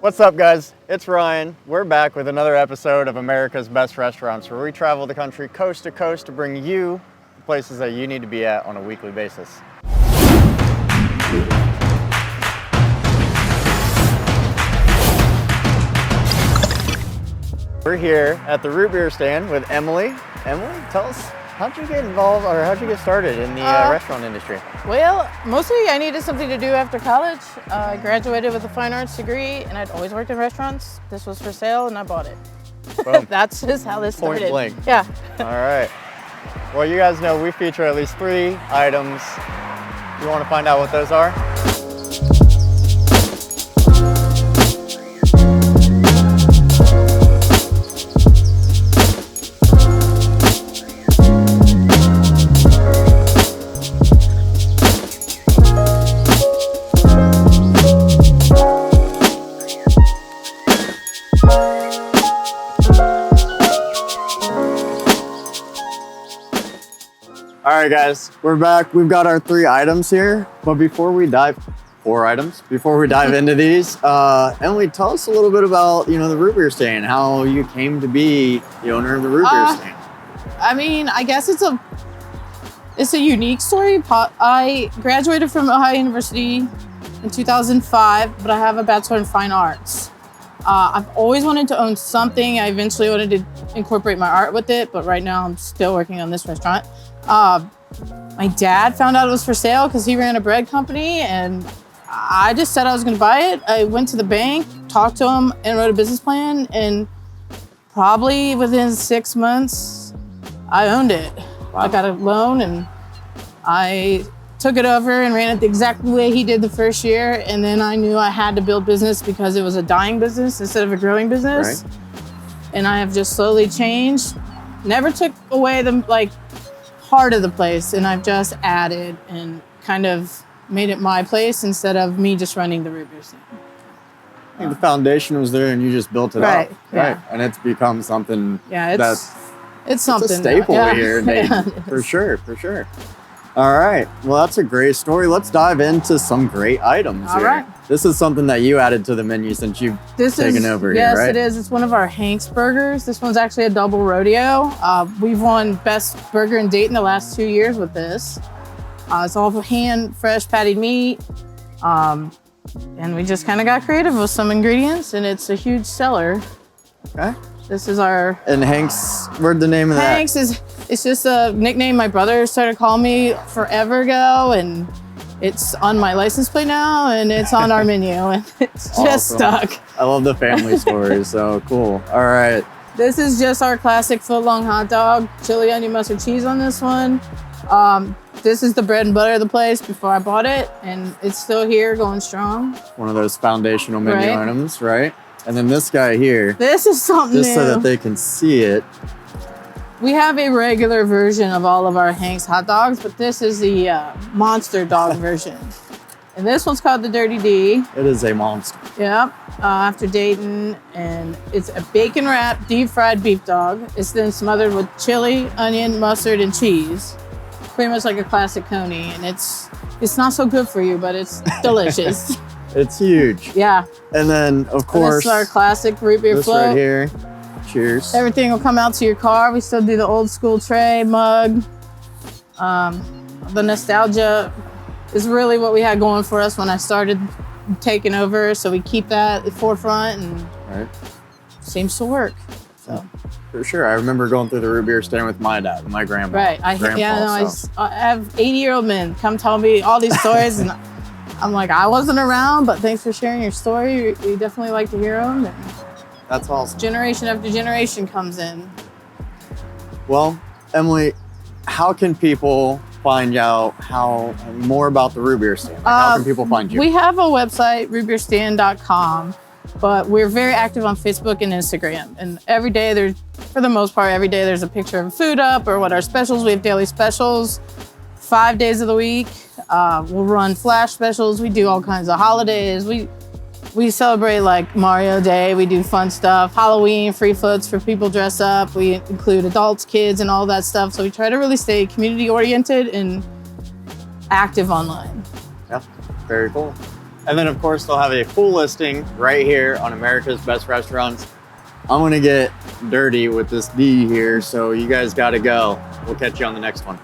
What's up, guys? It's Ryan. We're back with another episode of America's Best Restaurants, where we travel the country coast to coast to bring you the places that you need to be at on a weekly basis. We're here at the Rootbeer Stand with Emily. Emily, tell us, how'd you get involved, or how'd you get started in the restaurant industry? Well, mostly I needed something to do after college. I graduated with a fine arts degree, and I'd always worked in restaurants. This was for sale, and I bought it. Boom. That's just how this started. Point blank. Yeah. All right. Well, you guys know we feature at least 3 items. You want to find out what those are? All right, guys, we're back. We've got our 3 items here, but before we dive, 4 items. Before we dive into these, Emily, tell us a little bit about, the Rootbeer Stand, how you came to be the owner of the Rootbeer Stand. I mean, I guess it's a unique story. I graduated from Ohio University in 2005, but I have a Bachelor in Fine Arts. I've always wanted to own something. I eventually wanted to incorporate my art with it, but right now I'm still working on this restaurant. My dad found out it was for sale because he ran a bread company, and I just said I was going to buy it. I went to the bank, talked to him, and wrote a business plan, and probably within 6 months, I owned it. Wow. I got a loan, and I took it over and ran it the exact way he did the first year, and then I knew I had to build business because it was a dying business instead of a growing business. Right. And I have just slowly changed. Never took away the heart of the place, and I've just added and kind of made it my place instead of me just running the Rootbeer Stand. I think the foundation was there and you just built it up. Yeah. Right. And it's become something it's something. It's a staple here in Dayton. For sure. All right. Well, that's a great story. Let's dive into some great items here. All right. This is something that you added to the menu since you've taken over here, right? Yes, it is. It's one of our Hank's burgers. This one's actually a double rodeo. We've won Best Burger in Dayton the last 2 years with this. It's all hand, fresh patted meat. And we just kind of got creative with some ingredients, and it's a huge seller. Okay. This is our... And Hank's, where'd the name of that? Hank's it's just a nickname my brother started calling me forever ago, and it's on my license plate now, and it's on our menu, and it's just stuck. I love the family stories, so cool. All right. This is just our classic footlong hot dog, chili, onion, mustard, cheese on this one. This is the bread and butter of the place before I bought it, and it's still here, going strong. One of those foundational menu items, right? And then this guy here. This is something just so that they can see it. We have a regular version of all of our Hank's hot dogs, but this is the monster dog version. And this one's called the Dirty D. It is a monster. Yep, after Dayton. And it's a bacon wrapped, deep fried beef dog. It's then smothered with chili, onion, mustard, and cheese. Pretty much like a classic coney. And it's not so good for you, but it's delicious. It's huge. Yeah. And then, of course, this is our classic root beer float. This right here. Cheers. Everything will come out to your car. We still do the old school tray, mug. The nostalgia is really what we had going for us when I started taking over. So we keep that at the forefront, and seems to work. So. For sure. I remember going through the Rootbeer Stand with my dad and my grandma. Right. I have 80-year-old men come tell me all these stories, and I'm like, I wasn't around, but thanks for sharing your story. We definitely like to hear them. And that's awesome. Generation after generation comes in. Well, Emily, how can people find out more about the Rootbeer Stand? How can people find you? We have a website, rootbeerstand.com, but we're very active on Facebook and Instagram. And every day for the most part, every day there's a picture of food up or what our specials. We have daily specials, 5 days of the week. We'll run flash specials. We do all kinds of holidays. We celebrate like Mario Day. We do fun stuff. Halloween, free floats for people dress up. We include adults, kids, and all that stuff. So we try to really stay community oriented and active online. Yeah, very cool. And then, of course, they'll have a full listing right here on America's Best Restaurants. I'm gonna get dirty with this D here, so you guys gotta go. We'll catch you on the next one.